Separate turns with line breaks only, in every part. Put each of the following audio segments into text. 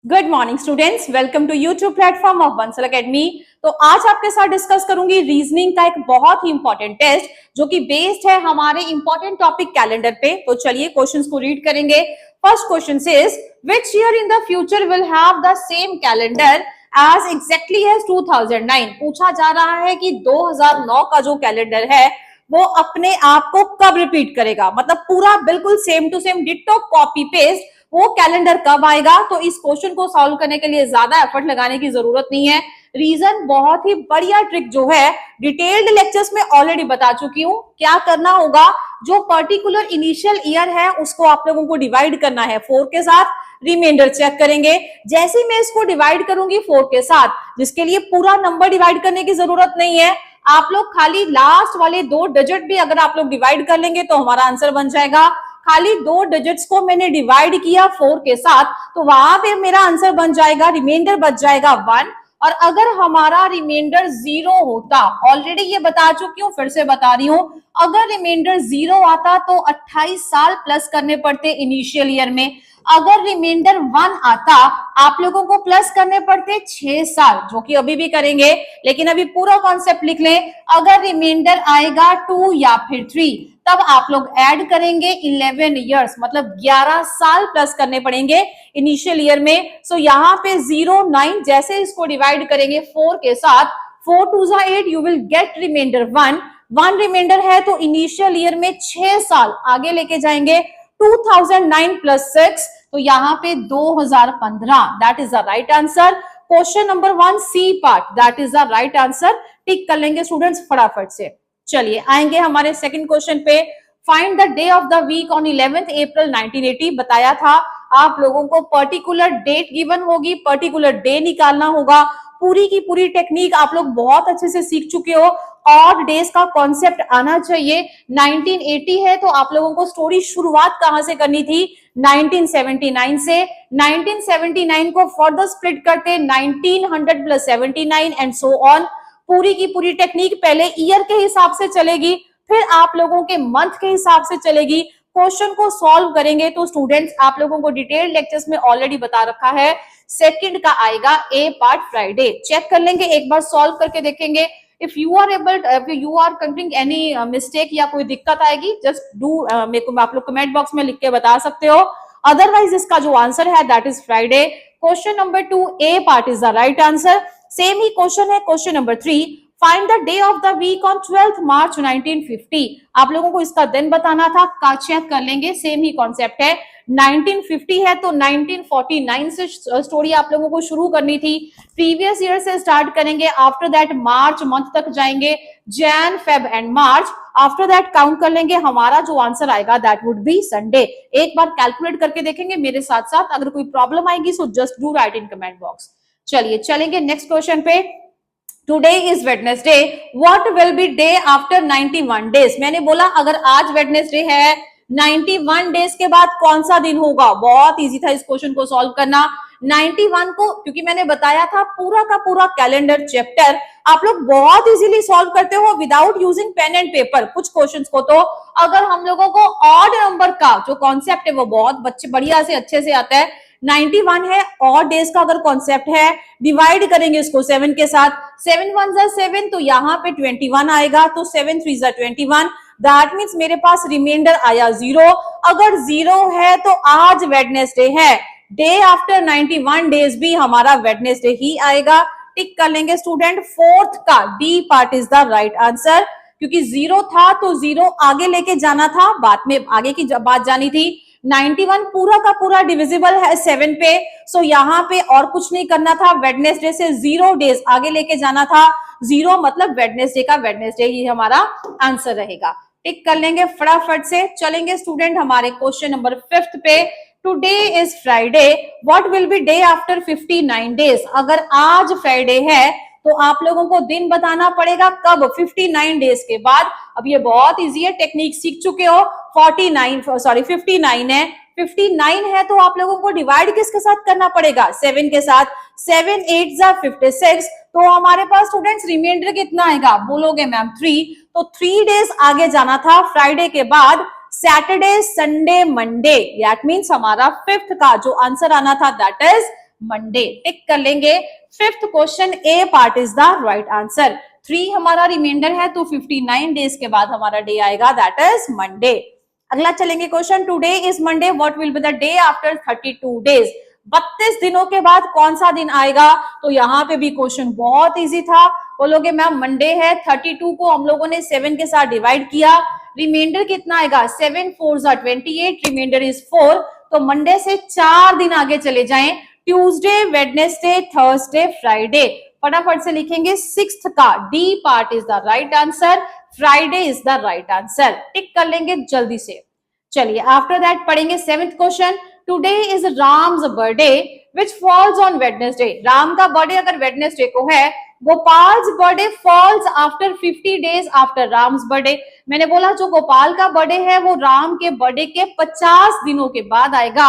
Good morning students, welcome to YouTube platform of Bansal academy. तो आज आपके साथ डिस्कस करूंगी रीजनिंग का एक बहुत ही इंपॉर्टेंट टेस्ट जो कि बेस्ड है हमारे इंपॉर्टेंट टॉपिक कैलेंडर पे। तो चलिए क्वेश्चंस को रीड करेंगे। First question is which year in the future will have the same calendar as exactly as 2009। पूछा जा रहा है कि 2009 का जो कैलेंडर है वो अपने आप को कब रिपीट करेगा, मतलब पूरा बिल्कुल same to same ditto copy paste वो कैलेंडर कब आएगा। तो इस क्वेश्चन को सॉल्व करने के लिए ज्यादा एफर्ट लगाने की जरूरत नहीं है। रीजन बहुत ही बढ़िया ट्रिक जो है डिटेल्ड लेक्चर्स में ऑलरेडी बता चुकी हूं। क्या करना होगा, जो पर्टिकुलर इनिशियल ईयर है उसको आप लोगों को डिवाइड करना है 4 के साथ, रिमाइंडर चेक करेंगे। जैसे ही मैं इसको डिवाइड करूंगी 4 के साथ, जिसके लिए पूरा नंबर डिवाइड करने की जरूरत नहीं है, आप लोग खाली लास्ट वाले 2 डिजिट भी अगर आप लोग डिवाइड कर लेंगे तो हमारा आंसर बन जाएगा। खाली 2 डिजिट्स को मैंने डिवाइड किया 4 के साथ, तो वहां पे मेरा आंसर बन जाएगा, रिमाइंडर बच जाएगा 1। और अगर हमारा रिमाइंडर 0 होता, ऑलरेडी ये बता चुकी हूँ, फिर से बता रही हूं, अगर रिमाइंडर 0 आता तो 28 साल प्लस करने पड़ते इनिशियल ईयर में। अगर रिमाइंडर 1 आता आप लोगों को प्लस करने पड़ते 6 साल, जो कि अभी भी करेंगे, लेकिन अभी पूरा कॉन्सेप्ट लिख लें। अगर रिमाइंडर आएगा 2 या फिर 3, तब आप लोग ऐड करेंगे 11 इयर्स, मतलब 11 साल प्लस करने पड़ेंगे इनिशियल ईयर में। सो यहाँ पे 0 9, जैसे इसको डिवाइड करेंगे 4 के साथ, 4 2 8, you will get reminder 1 reminder है तो इनिशियल ईयर में 6 साल आगे लेके जाएंगे। 2009 प्लस 6, तो यहाँ पे 2015, that is the right answer. Question number 1 C part, that is the right answer. टिक कर लेंगे स्टूडेंट्स फटाफट से। चलिए आएंगे हमारे सेकंड क्वेश्चन पे। Find the day of the week on 11th April 1980। बताया था आप लोगों को पर्टिकुलर डेट गिवन होगी, पर्टिकुलर डे निकालना होगा। पूरी की पूरी टेक्निक आप लोग बहुत अच्छे से सीख चुके हो। ऑड डेज का कॉन्सेप्ट आना चाहिए। 1980 है तो आप लोगों को स्टोरी शुरुआत कहां से करनी थी, 1979 से। 1979 को फर्दर स्प्लिट करते 1900 प्लस 79 एंड सो ऑन। पूरी की पूरी टेक्निक पहले ईयर के हिसाब से चलेगी, फिर आप लोगों के मंथ के हिसाब से चलेगी। क्वेश्चन को सॉल्व करेंगे तो स्टूडेंट्स आप लोगों को डिटेल लेक्चर्स में ऑलरेडी बता रखा है। सेकंड का आएगा ए पार्ट फ्राइडे। चेक कर लेंगे, एक बार सॉल्व करके देखेंगे। If you are able, if you are counting any mistake या कोई दिक्कत आएगी, जस्ट डू मेरे को आप लोग कमेंट बॉक्स में लिख के बता सकते हो। अदरवाइज इसका जो आंसर है that is Friday. Question number 2 A part is the right answer. Same ही क्वेश्चन है question number 3। Find the day of the week on 12th March 1950। आप लोगों को इसका दिन बताना था, का चेक कर लेंगे, सेम ही कॉन्सेप्ट है। 1950 है तो 1949 से स्टोरी आप लोगों को शुरू करनी थी। प्रीवियस ईयर से स्टार्ट करेंगे, आफ्टर दैट मार्च मंथ तक जाएंगे, Jan Feb and March. After that count कर लेंगे, हमारा जो आंसर आएगा दैट वुड बी संडे। एक बार कैलकुलेट करके देखेंगे मेरे साथ साथ, अगर कोई प्रॉब्लम आएगी so just do right in comment box. चलिए चलेंगे नेक्स्ट क्वेश्चन पे। Today is Wednesday, what will B day after 91 days. मैंने बोला अगर आज वेडनेसडे है, 91 डेज के बाद कौन सा दिन होगा। बहुत इजी था इस क्वेश्चन को सॉल्व करना। 91 को, क्योंकि मैंने बताया था पूरा का पूरा कैलेंडर चैप्टर आप लोग बहुत इजीली सॉल्व करते हो without using pen and paper. कुछ क्वेश्चंस को तो अगर हम लोगों को ऑड नंबर का जो कॉन्सेप्ट है वो बहुत बच्चे बढ़िया से अच्छे से आता है। 91 है, ऑड डेज का अगर कॉन्सेप्ट है, डिवाइड करेंगे इसको 7 के साथ, 7 1 7, तो यहाँ पे 21 आएगा, तो 7 3 21। दैट मीन्स मेरे पास रिमाइंडर आया 0। अगर 0 है तो आज वेडनेसडे है, डे आफ्टर 91 डेज भी हमारा वेडनेसडे ही आएगा। टिक कर लेंगे स्टूडेंट। फोर्थ का D part is the right answer, क्योंकि 0 था तो 0 आगे लेके जाना था, बाद में आगे की बात जानी थी। 91 पूरा का पूरा डिविजिबल है 7 पे, सो यहाँ पे और कुछ नहीं करना था, वेडनेसडे से 0 डेज आगे लेके जाना था। 0 मतलब वेडनेसडे का वेडनेसडे ही हमारा आंसर रहेगा। टिक कर लेंगे फटाफट से। चलेंगे स्टूडेंट हमारे क्वेश्चन नंबर 5 पे। Today is Friday, what will B day after 59 days. अगर आज फ्राइडे है तो आप लोगों को दिन बताना पड़ेगा कब, 59 डेज के बाद। अब ये बहुत इजी है, टेक्निक सीख चुके हो। 59 है, 59 है तो आप लोगों को डिवाइड किसके साथ करना पड़ेगा, 7 के साथ। 7 8 56, तो हमारे पास स्टूडेंट्स रिमाइंडर कितना आएगा, बोलोगे मैम 3, तो 3 डेज आगे जाना था फ्राइडे के बाद, Saturday Sunday Monday. That means हमारा 5th का जो आंसर आना था दैट इज मंडे। टिक कर लेंगे। Fifth question, A part is the right answer. 3 हमारा रिमाइंडर है तो 59 डेज के बाद हमारा डे आएगा, दैट इज मंडे। अगला चलेंगे question, today is Monday, what will be the day after 32 days. 32 दिनों के बाद कौन सा दिन आएगा? तो यहाँ पे भी क्वेश्चन बहुत इजी था। बोलोगे मैम मंडे है, 32 को हम लोगों ने 7 के साथ डिवाइड किया, रिमाइंडर कितना आएगा? 7 4 28, रिमाइंडर इज 4। तो मंडे से 4 दिन आगे चले जाएं, ट्यूसडे, वेडनेसडे, थर्सडे, फ्राइडे। फटाफट से लिखेंगे, सिक्स्थ का D part is the right answer, Friday is the right answer. टिक कर लेंगे जल्दी से। चलिए आफ्टर दैट पढ़ेंगे seventh question, today is Ram's birthday which falls on Wednesday. Ram का बर्थडे अगर वेडनेसडे को है, Gopal's birthday falls after 50 days after Ram's birthday. मैंने बोला जो गोपाल का बर्थडे है वो राम के बर्थडे के 50 दिनों के बाद आएगा।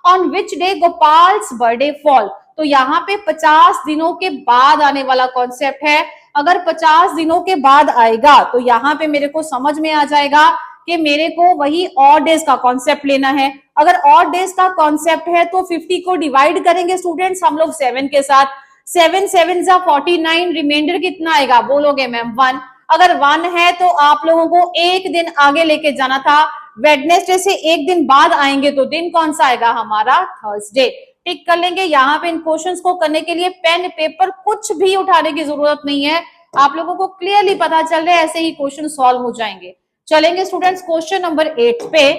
On which day गोपाल्स birthday fall. तो यहाँ पे 50 दिनों के बाद आने वाला कॉन्सेप्ट है। अगर 50 दिनों के बाद आएगा तो यहाँ पे मेरे को समझ में आ जाएगा कि मेरे को वही ऑड डेज का कॉन्सेप्ट लेना है। अगर ऑड डेज का कॉन्सेप्ट है तो 50 को डिवाइड करेंगे स्टूडेंट्स हम लोग 7 के साथ। 7 7 49, रिमाइंडर कितना आएगा? बोलोगे मैम 1। अगर 1 है तो आप लोगों को एक दिन आगे लेके जाना था, वेडनेसडे से एक दिन बाद आएंगे तो दिन कौन सा आएगा? हमारा थर्सडे। टिक कर लेंगे। यहाँ पे इन क्वेश्चंस को करने के लिए पेन पेपर कुछ भी उठाने की जरूरत नहीं है, आप लोगों को क्लियरली पता चल रहा है, ऐसे ही क्वेश्चन सॉल्व हो जाएंगे। चलेंगे स्टूडेंट्स क्वेश्चन नंबर 8 पे।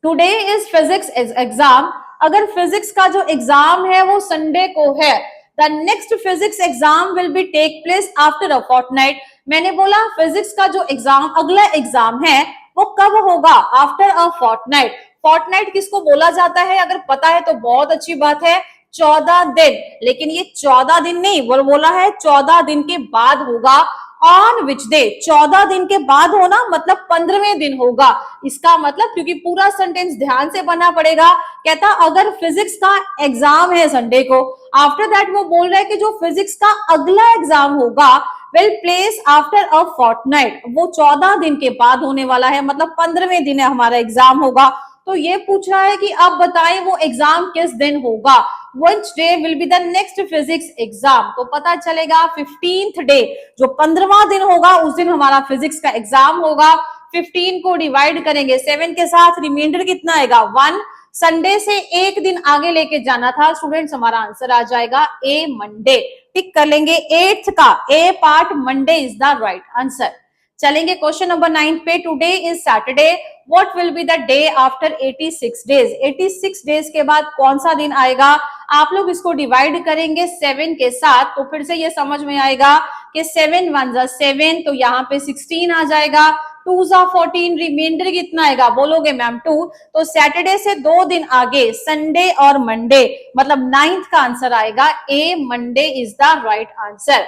Today is physics exam. अगर फिजिक्स का जो एग्जाम है वो संडे को है, the next physics exam will be take place after a fortnight. मैंने बोला फिजिक्स का जो एग्जाम अगला एग्जाम है वो कब होगा? After a Fortnite. फोर्टनाइट किसको बोला जाता है? अगर पता है तो बहुत अच्छी बात है, 14 दिन। लेकिन ये 14 दिन नहीं, वो बोला है 14 दिन के बाद होगा। On which day? 14 दिन के बाद होना मतलब 15वें दिन होगा। इसका मतलब, क्योंकि पूरा सेंटेंस ध्यान से बनना पड़ेगा, कहता अगर फिजिक्स का एग्जाम है संडे को, आफ्टर दैट वो बोल रहा है कि जो फिजिक्स का अगला एग्जाम होगा will place after a fortnight, वो 14 दिन के बाद होने वाला है, मतलब 15वें दिन है हमारा एग्जाम होगा। तो ये पूछ रहा है कि अब बताएं वो एग्जाम किस दिन होगा, which day will be the next physics exam। तो पता चलेगा 15th डे, जो 15वां दिन होगा उस दिन हमारा फिजिक्स का एग्जाम होगा। 15 को डिवाइड करेंगे 7 के साथ, रिमाइंडर कितना आएगा? 1। संडे से एक दिन आगे लेके जाना था स्टूडेंट्स, हमारा आंसर आ जाएगा ए मंडे। टिक कर लेंगे 8th का A part, Monday is the right answer. चलेंगे क्वेश्चन नंबर 9 पे। Today is Saturday, what will be the day after 86 days. 86 days के बाद कौन सा दिन आएगा? आप लोग इसको डिवाइड करेंगे 7 के साथ, तो फिर से ये समझ में आएगा कि 7 1 जा 7, तो यहाँ पे 16 आ जाएगा, 2 जा 14, रिमाइंडर कितना आएगा? बोलोगे मैम 2। तो सैटरडे से 2 दिन आगे संडे और मंडे, मतलब 9th का आंसर आएगा A, Monday is the right answer.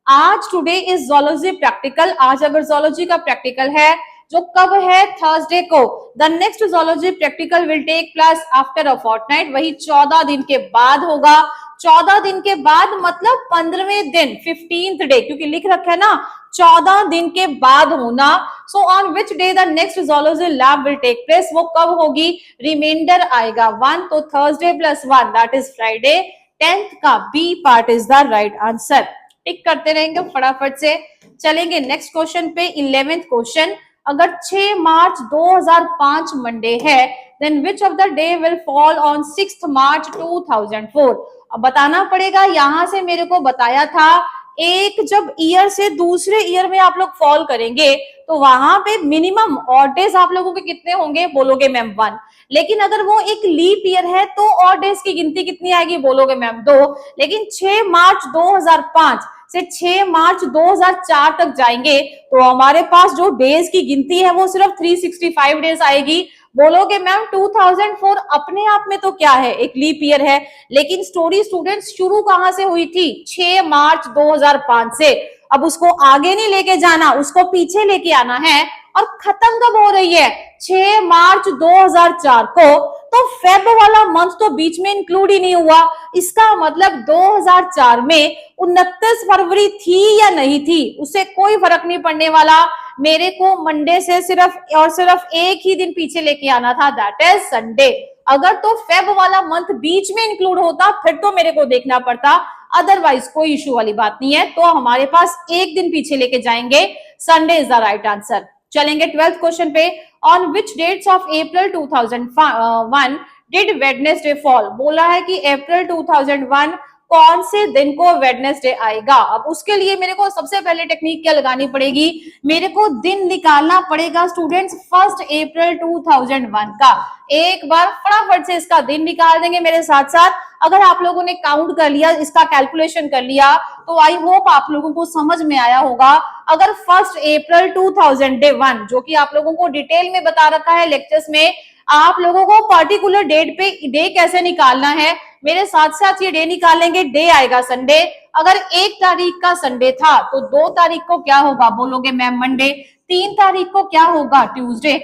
आज टुडे इज जोलॉजी प्रैक्टिकल। आज अगर जोलॉजी का प्रैक्टिकल है जो कब है? थर्सडे को। The next zoology practical will take place after a fortnight, वही 14 दिन के बाद होगा। 14 दिन के बाद मतलब 15वें दिन, 15th डे, क्योंकि लिख रखा है ना 14 दिन के बाद होना। So on which day the next zoology lab will take place, वो कब होगी? रिमाइंडर आएगा 1, तो Thursday plus 1 that is Friday. 10th का B part is the right answer. टिक करते रहेंगे फटाफट से। चलेंगे नेक्स्ट क्वेश्चन पे, 11th क्वेश्चन। अगर 6 मार्च 2005 मंडे है, then which of the day will fall on 6 March 2004। अब बताना पड़ेगा, यहां से मेरे को बताया था एक जब ईयर से दूसरे ईयर में आप लोग फॉल करेंगे तो वहां पे मिनिमम ऑड डेज आप लोगों के कितने होंगे? बोलोगे मैम 1। लेकिन अगर वो एक लीप ईयर है तो ऑड डेज की गिनती कितनी आएगी? बोलोगे मैम 2। लेकिन 6 मार्च 2005 से 6 मार्च 2004 तक जाएंगे तो हमारे पास जो डेज की गिनती है वो सिर्फ 365 डेज आएगी। बोलोगे मैम 2004 अपने आप में तो क्या है? एक लीप ईयर है। लेकिन स्टोरी स्टूडेंट्स शुरू कहां से हुई थी? 6 मार्च 2005 से। अब उसको आगे नहीं लेके जाना, उसको पीछे लेके आना है। और खत्म कब हो रही है? 6 मार्च 2004 को। तो फेब वाला मंथ तो बीच में इंक्लूड ही नहीं हुआ। इसका मतलब 2004 में 29 फरवरी थी या नहीं थी, उससे कोई फर्क नहीं पड़ने वाला। मेरे को मंडे से सिर्फ और सिर्फ एक ही दिन पीछे लेके आना था, दैट इज संडे। अगर तो फेब वाला मंथ बीच में इंक्लूड होता फिर तो मेरे को देखना पड़ता, अदरवाइज कोई इश्यू वाली बात नहीं है। तो हमारे पास एक दिन पीछे लेके जाएंगे, Sunday is the right answer. चलेंगे 12th क्वेश्चन पे। On which dates of April 2001 did Wednesday fall? बोला है कि अप्रैल 2001 कौन से दिन को वेडनेसडे आएगा। अब उसके लिए मेरे को सबसे पहले टेक्निक क्या लगानी पड़ेगी, मेरे को दिन निकालना पड़ेगा स्टूडेंट्स 1 अप्रैल 2001 का। एक बार फटाफट से इसका दिन निकाल देंगे मेरे साथ साथ। अगर आप लोगों ने काउंट कर लिया, इसका कैलकुलेशन कर लिया, तो आई होप आप लोगों को समझ में आया होगा। अगर 1 अप्रैल 2001 जो कि आप लोगों को डिटेल में बता रखा है लेक्चर्स में, आप लोगों को पर्टिकुलर डेट पे डे कैसे निकालना है मेरे साथ साथ ये डे निकालेंगे। डे आएगा संडे। अगर 1 तारीख का संडे था तो 2 तारीख को क्या होगा, बोलोगे मैम मंडे। 3 तारीख को क्या होगा, ट्यूसडे।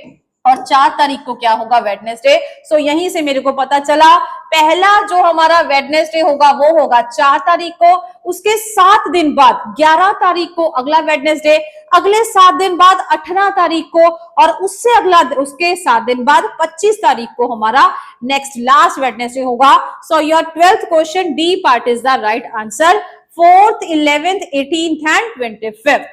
और 4 तारीख को क्या होगा, वेडनेसडे। सो यहीं से मेरे को पता चला पहला जो हमारा वेडनेसडे होगा वो होगा 4 तारीख को। उसके 7 दिन बाद 11 तारीख को अगला वेडनेसडे, अगले 7 दिन बाद 18 तारीख को, और उससे अगला उसके 7 दिन बाद 25 तारीख को हमारा नेक्स्ट लास्ट वेडनेसडे होगा। So your 12th question D part is the right answer. 4th, 11th, 18th and 25th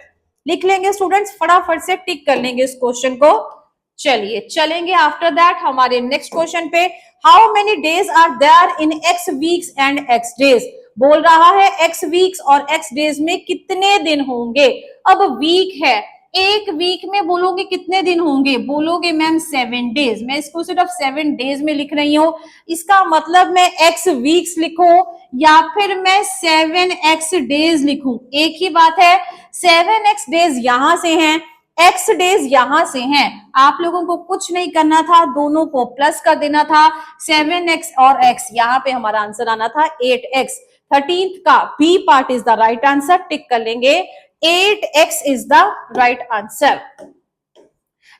लिख लेंगे स्टूडेंट्स, फटाफट से टिक कर लेंगे इस क्वेश्चन को। चलिए चलेंगे आफ्टर दैट हमारे नेक्स्ट क्वेश्चन पे। How many days are there in X weeks and X days? बोल रहा है एक्स वीक्स और एक्स डेज में कितने दिन होंगे। अब वीक है, एक वीक में बोलोगे कितने दिन होंगे, बोलोगे मैम 7 डेज। मैं इसको सिर्फ 7 डेज में लिख रही हूँ, इसका मतलब मैं एक्स वीक्स लिखूं या फिर मैं 7x डेज लिखूं, एक ही बात है। 7x डेज यहां से हैं, x डेज यहां से हैं। आप लोगों को कुछ नहीं करना था, दोनों को प्लस कर देना था। 7x और x, यहाँ पे हमारा आंसर आना था 8x। 13th का B part is the right answer, टिक कर लेंगे। 8x is the right answer.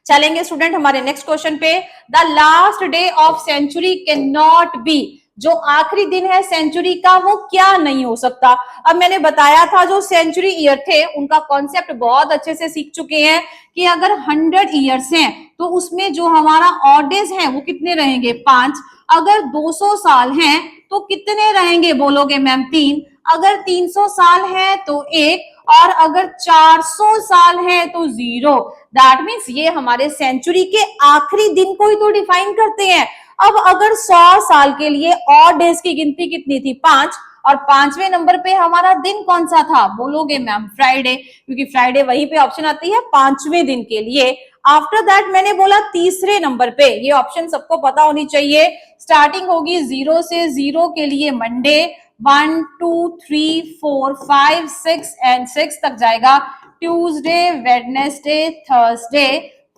चलेंगे स्टूडेंट हमारे नेक्स्ट क्वेश्चन पे। The last day of century can not be, जो आखिरी दिन है सेंचुरी का वो क्या नहीं हो सकता। अब मैंने बताया था जो सेंचुरी ईयर थे उनका कॉन्सेप्ट बहुत अच्छे से सीख चुके हैं कि अगर 100 ईयर्स हैं तो उसमें जो हमारा ऑड डेज हैं वो कितने रहेंगे, 5। अगर 200 साल हैं तो कितने रहेंगे, बोलोगे मैम 3। अगर 300 साल है तो 1, और अगर 400 साल है तो 0। दैट मीन्स ये हमारे सेंचुरी के आखिरी दिन को ही तो डिफाइन करते हैं। अब अगर 100 साल के लिए ऑड डेज की गिनती कितनी थी, 5, और 5वें नंबर पे हमारा दिन कौन सा था, बोलोगे मैम फ्राइडे, क्योंकि फ्राइडे वहीं पे ऑप्शन आती है 5वें दिन के लिए। आफ्टर दैट मैंने बोला तीसरे नंबर पे, ये ऑप्शन सबको पता होनी चाहिए। स्टार्टिंग होगी 0 से, 0 के लिए मंडे, 1 2 3 4 5 6 एंड 6 तक जाएगा। Tuesday, Wednesday, Thursday,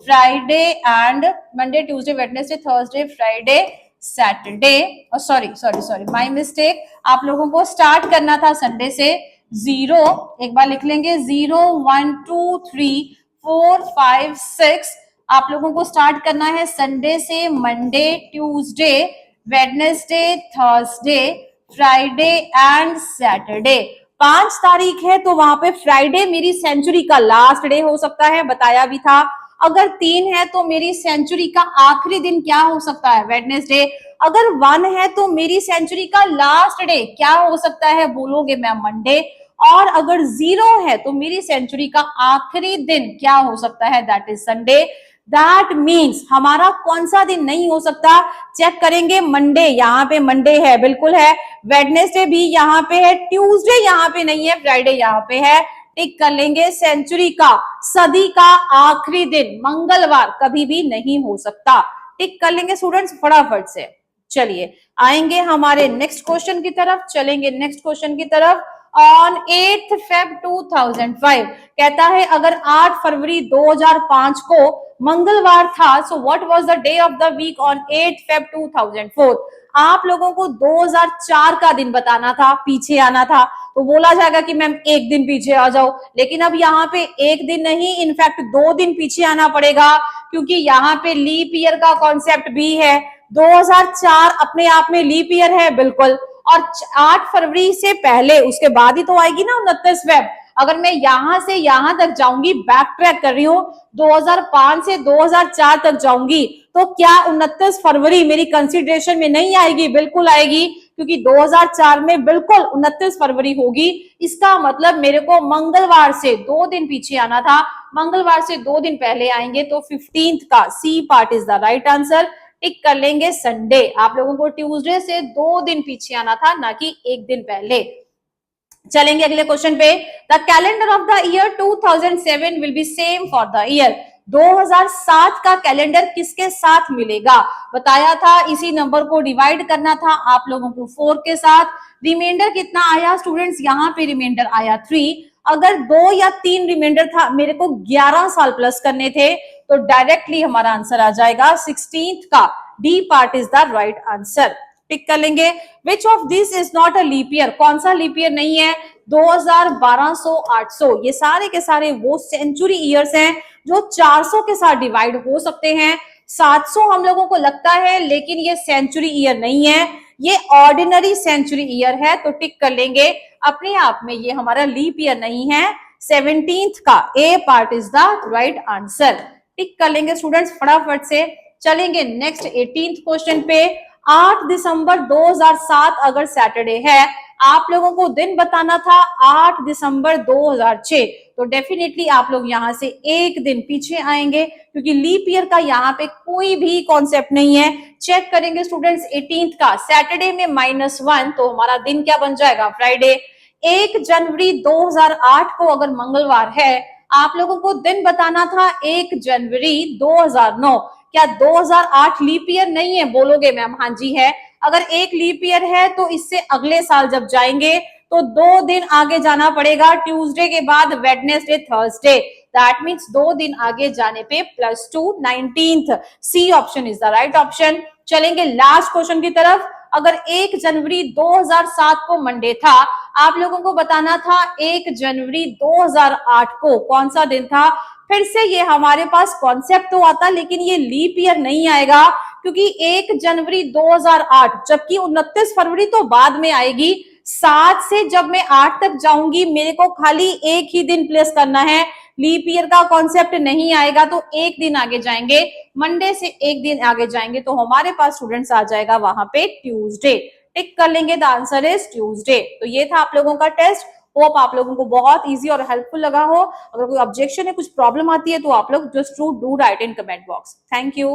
Friday and Monday, Tuesday, Wednesday, Thursday, Friday, Saturday. Sorry my mistake, आप लोगों को स्टार्ट करना था संडे से। 0 एक बार लिख लेंगे, 0 1 2 3 4 5 6 आप लोगों को स्टार्ट करना है संडे से। Monday, Tuesday, Wednesday, Thursday, Friday and Saturday. 5 तारीख है तो वहां पे फ्राइडे मेरी सेंचुरी का लास्ट डे हो सकता है, बताया भी था। अगर 3 है तो मेरी सेंचुरी का आखिरी दिन क्या हो सकता है, वेडनेसडे। अगर 1 है तो मेरी सेंचुरी का लास्ट डे क्या हो सकता है, बोलोगे मैम मंडे। और अगर 0 है तो मेरी सेंचुरी का आखिरी दिन क्या हो सकता है, that is Sunday. That means हमारा कौन सा दिन नहीं हो सकता, चेक करेंगे। मंडे, यहाँ पे मंडे है, बिल्कुल है। वेडनेसडे भी यहाँ पे है, ट्यूसडे यहाँ पे नहीं है, फ्राइडे यहाँ पे है, टिक कर लेंगे। सेंचुरी का, सदी का आखिरी दिन मंगलवार कभी भी नहीं हो सकता, टिक कर लेंगे स्टूडेंट्स फटाफट से। चलिए आएंगे हमारे नेक्स्ट क्वेश्चन की तरफ, चलेंगे नेक्स्ट क्वेश्चन की तरफ। ऑन 8 Feb 2005 कहता है अगर 8 फरवरी 2005 को मंगलवार था, so what was the day of the week on 8 Feb 2004। आप लोगों को 2004 का दिन बताना था, पीछे आना था, तो बोला जाएगा कि मैम एक दिन पीछे आ जाओ, लेकिन अब यहाँ पे एक दिन नहीं, इनफैक्ट 2 दिन पीछे आना पड़ेगा, क्योंकि यहाँ पे लीप ईयर का कॉन्सेप्ट भी है। 2004 अपने आप में लीप ईयर है, बिल्कुल। और 8 फरवरी से पहले, उसके बाद ही तो आएगी ना 29 फेब। अगर मैं यहां से यहां तक जाऊंगी, बैक ट्रैक कर रही हूं, 2005 से 2004 तक जाऊंगी, तो क्या 29 फरवरी मेरी कंसिडरेशन में नहीं आएगी? बिल्कुल आएगी, क्योंकि 2004 में बिल्कुल 29 फरवरी होगी। इसका मतलब मेरे को मंगलवार से 2 दिन पीछे आना था, मंगलवार से 2 दिन पहले आएंगे, तो 15th का C part is the right answer. टिक कर लेंगे संडे, आप लोगों को ट्यूसडे से 2 दिन पीछे आना था, ना कि 1 दिन पहले। चलेंगे अगले क्वेश्चन पे। The calendar of the year 2007 will be same for the year. 2007 का कैलेंडर किसके साथ मिलेगा? बताया था इसी नंबर को डिवाइड करना था आप लोगों को 4 के साथ। रिमाइंडर कितना आया स्टूडेंट्स? यहाँ पे रिमाइंडर आया 3। अगर 2 या 3 रिमाइंडर था, मेरे को 11 साल प्लस करने थे, तो डायरेक्टली हमारा आंसर आ जाएगा 16th का D part is the right answer. टिक कर लेंगे। Which of this is not a leap year? कौन सा लीप ईयर नहीं है? 2000, 1200, 800, ये सारे के सारे वो सेंचुरी ईयर्स हैं जो 400 के साथ डिवाइड हो सकते हैं। 700 हम लोगों को लगता है, लेकिन ये सेंचुरी ईयर नहीं है, ये ऑर्डिनरी सेंचुरी ईयर है, तो टिक कर लेंगे। अपने आप में ये हमारा लीप ईयर नहीं है। 17th का A part is the right answer. टिक कर लेंगे स्टूडेंट्स फटाफट से। चलेंगे नेक्स्ट 18th क्वेश्चन पे। 8 दिसंबर 2007 अगर सैटरडे है, आप लोगों को दिन बताना था 8 दिसंबर 2006, तो डेफिनेटली आप लोग यहां से 1 दिन पीछे आएंगे, क्योंकि लीप ईयर का यहाँ पे कोई भी कॉन्सेप्ट नहीं है। चेक करेंगे स्टूडेंट्स 18th का, सैटरडे में -1, तो हमारा दिन क्या बन जाएगा? फ्राइडे। 1 जनवरी 2008 को अगर मंगलवार है, आप लोगों को दिन बताना था 1 जनवरी 2009। क्या 2008 लीप ईयर नहीं है? बोलोगे मैम हाँ जी है। अगर एक लीप ईयर है, तो इससे अगले साल जब जाएंगे तो 2 दिन आगे जाना पड़ेगा। ट्यूसडे के बाद वेडनेसडे, थर्सडे, दैट मीन्स 2 दिन आगे जाने पे +2, 19th। C option is the right option. चलेंगे लास्ट क्वेश्चन की तरफ। अगर 1 जनवरी 2007 को मंडे था, आप लोगों को बताना था 1 जनवरी 2008 को कौन सा दिन था। फिर से ये हमारे पास कॉन्सेप्ट तो आता, लेकिन ये लीप ईयर नहीं आएगा, क्योंकि 1 जनवरी 2008, जबकि 29 फरवरी तो बाद में आएगी। 7 से जब मैं 8 तक जाऊंगी, मेरे को खाली एक ही दिन प्लेस करना है, लीप ईयर का कॉन्सेप्ट नहीं आएगा, तो 1 दिन आगे जाएंगे, मंडे से 1 दिन आगे जाएंगे, तो हमारे पास स्टूडेंट्स आ जाएगा वहां पे ट्यूसडे। टिक कर लेंगे, द आंसर इज ट्यूसडे। तो ये था आप लोगों का टेस्ट। होप आप लोगों को बहुत इजी और हेल्पफुल लगा हो। अगर कोई ऑब्जेक्शन है, कुछ प्रॉब्लम आती है, तो आप लोग just do right in comment box. Thank you.